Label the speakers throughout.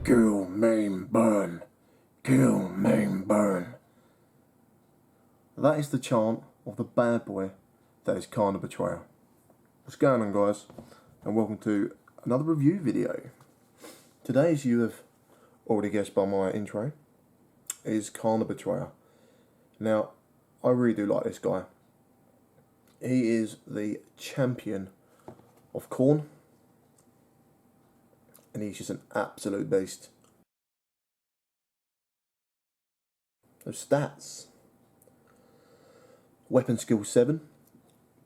Speaker 1: Kill, maim, burn. Kill, maim, burn. That is the chant of the bad boy that is Kharn the Betrayer. What's going on, guys? And welcome to another review video. Today, as you have already guessed by my intro, is Kharn the Betrayer. Now, I really do like this guy. He is the champion of Kharn, and he's just an absolute beast. Those stats. Weapon skill 7,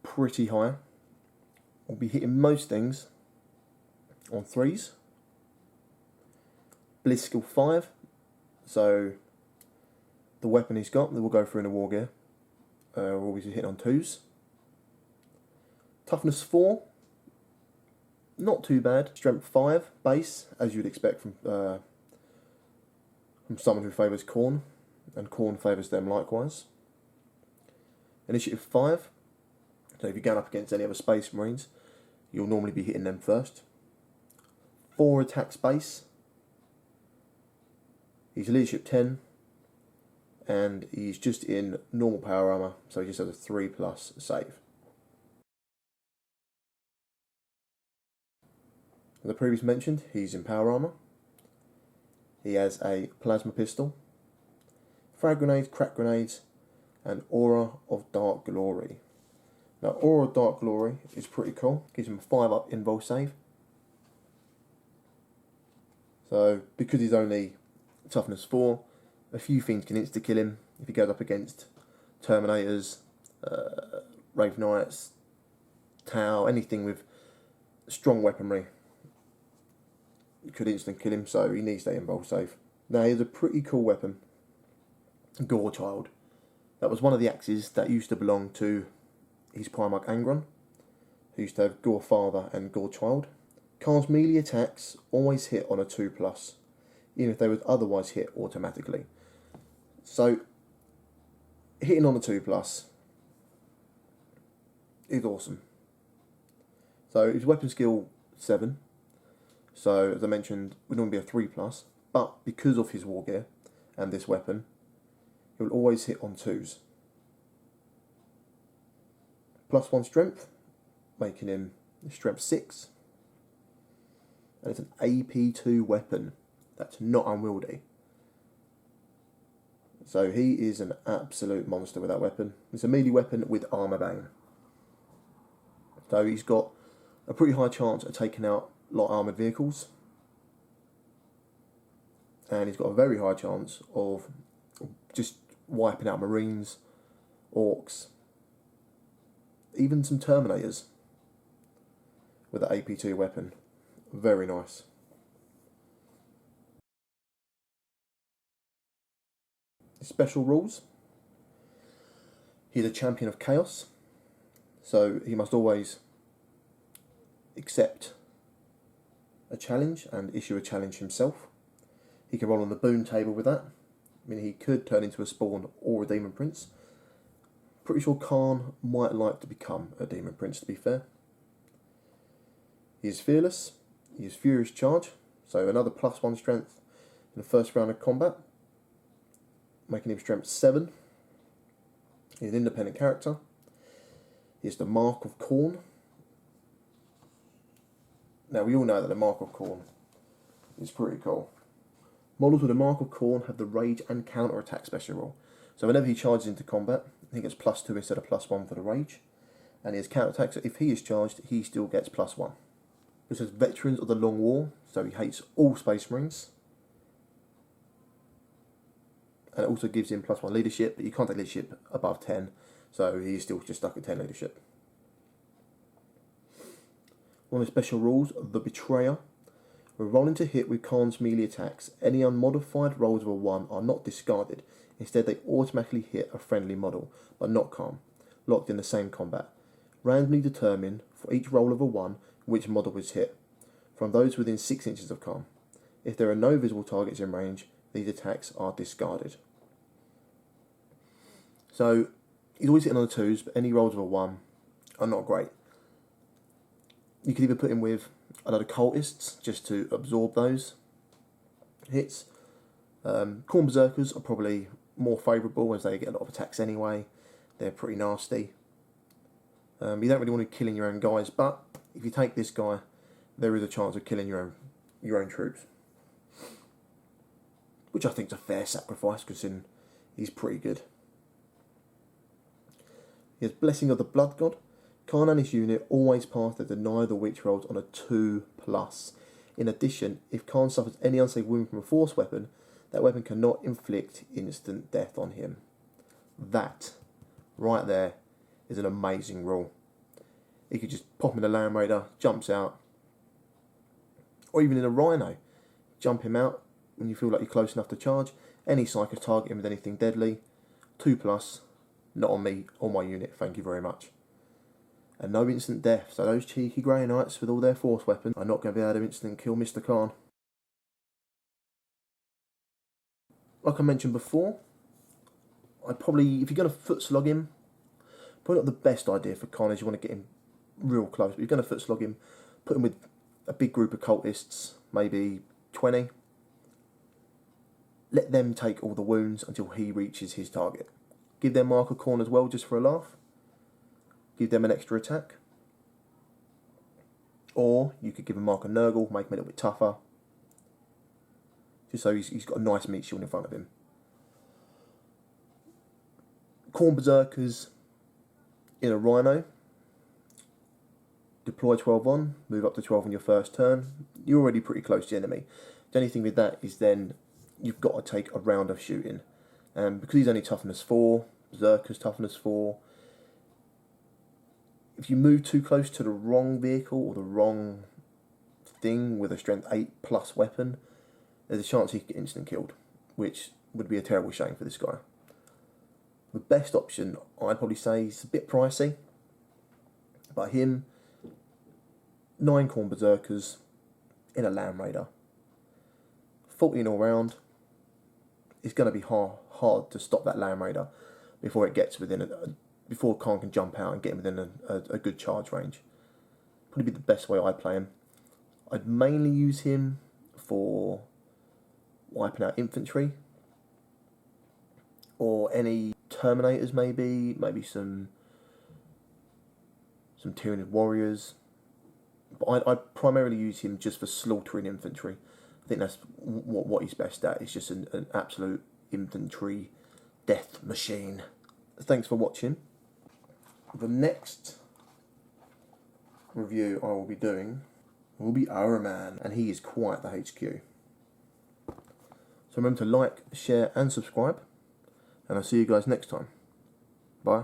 Speaker 1: pretty high. Will be hitting most things on 3s. Bliss skill 5, so the weapon he's got that we'll go through in the WARGEAR will be hitting on 2s. Toughness 4, not too bad. Strength 5 base, as you'd expect from someone who favours Kharn, and Kharn favours them likewise. Initiative 5, so if you're going up against any other Space Marines, you'll normally be hitting them first. 4 attack base. He's leadership 10, and he's just in normal power armor, so he just has a 3+ save. As I previously mentioned, he's in power armor. He has a plasma pistol, frag grenades, crack grenades, and Aura of Dark Glory. Now, Aura of Dark Glory is pretty cool. Gives him a 5+ invul save. So, because he's only toughness 4, a few things can insta-kill him if he goes up against Terminators, Wraith Knights, Tau, anything with strong weaponry. You could instant kill him, so he needs that invul save. Now, he has a pretty cool weapon, Gore Child. That was one of the axes that used to belong to his Primarch Angron, who used to have Gore Father and Gore Child. Kharn's melee attacks always hit on a 2+, even if they would otherwise hit automatically. So, hitting on a 2+ is awesome. So, his weapon skill 7. So, as I mentioned, would normally be a 3+, but because of his WARGEAR and this weapon, he will always hit on 2s. +1 strength, making him strength 6. And it's an AP2 weapon. That's not unwieldy. So he is an absolute monster with that weapon. It's a melee weapon with armor bane. So he's got a pretty high chance of taking out light armoured vehicles. And he's got a very high chance of just wiping out Marines, Orcs, even some Terminators with the AP2 weapon. Very nice. Special rules. He's a champion of chaos, so he must always accept a challenge and issue a challenge himself. He can roll on the boon table with that. I mean, he could turn into a Spawn or a Demon Prince. Pretty sure Kharn might like to become a Demon Prince, to be fair. He is fearless. He is Furious Charge, so another +1 strength in the first round of combat, making him strength 7. He's an independent character. He is the Mark of Kharn. Now, we all know that the Mark of Kharn is pretty cool. Models with the Mark of Kharn have the Rage and Counter Attack special rule. So whenever he charges into combat, he gets +2 instead of +1 for the Rage. And he has Counter Attack, so if he is charged, he still gets +1. This is Veterans of the Long War, so he hates all Space Marines. And it also gives him +1 leadership, but you can't take leadership above 10, so he's still just stuck at 10 leadership. One of the special rules, the Betrayer. When rolling to hit with Kharn's melee attacks, any unmodified rolls of a 1 are not discarded. Instead, they automatically hit a friendly model, but not Kharn, locked in the same combat. Randomly determine, for each roll of a 1, which model is hit, from those within 6 inches of Kharn. If there are no visible targets in range, these attacks are discarded. So, he's always hitting on the 2s, but any rolls of a 1 are not great. You could either put him with a lot of cultists just to absorb those, hits. Khorne Berserkers are probably more favourable as they get a lot of attacks anyway. They're pretty nasty. You don't really want to be killing your own guys, but if you take this guy, there is a chance of killing your own troops, which I think is a fair sacrifice considering he's pretty good. He has Blessing of the Blood God. Kharn and his unit always pass the Deny the Witch rolls on a 2+. In addition, if Kharn suffers any unsafe wound from a force weapon, that weapon cannot inflict instant death on him. That, right there, is an amazing rule. He could just pop in a Land Raider, jumps out, or even in a Rhino, jump him out when you feel like you're close enough to charge. Any psycho target him with anything deadly. 2+, not on me or my unit, thank you very much. And no instant death, so those cheeky Grey Knights with all their force weapons are not going to be able to instant kill Mr. Kharn. Like I mentioned before, I'd probably, if you're going to foot slog him, probably not the best idea for Kharn is you want to get him real close, but you're going to foot slog him, put him with a big group of cultists, maybe 20. Let them take all the wounds until he reaches his target. Give them Mark of Khorne as well, just for a laugh. Give them an extra attack. Or you could give him Mark of Nurgle, make him a little bit tougher. Just so he's got a nice meat shield in front of him. Khorne Berserkers in a Rhino. Deploy 12 on, move up to 12 on your first turn. You're already pretty close to the enemy. The only thing with that is then you've got to take a round of shooting. Because he's only toughness 4, Berserker's toughness 4. If you move too close to the wrong vehicle or the wrong thing with a strength 8+ weapon, there's a chance he could get instant killed, which would be a terrible shame for this guy. The best option, I'd probably say, is a bit pricey, but him, 9 Khorne Berserkers in a Land Raider. 14 all round. It's going to be hard to stop that Land Raider before it gets within before Kharn can jump out and get him within a good charge range. Probably be the best way I'd play him. I'd mainly use him for wiping out infantry or any Terminators, maybe some Tyranid warriors. But I'd primarily use him just for slaughtering infantry. I think that's what he's best at. It's just an absolute infantry death machine. Thanks for watching. The next review I will be doing will be Our Man, and he is quite the HQ. So remember to like, share and subscribe, and I'll see you guys next time. Bye.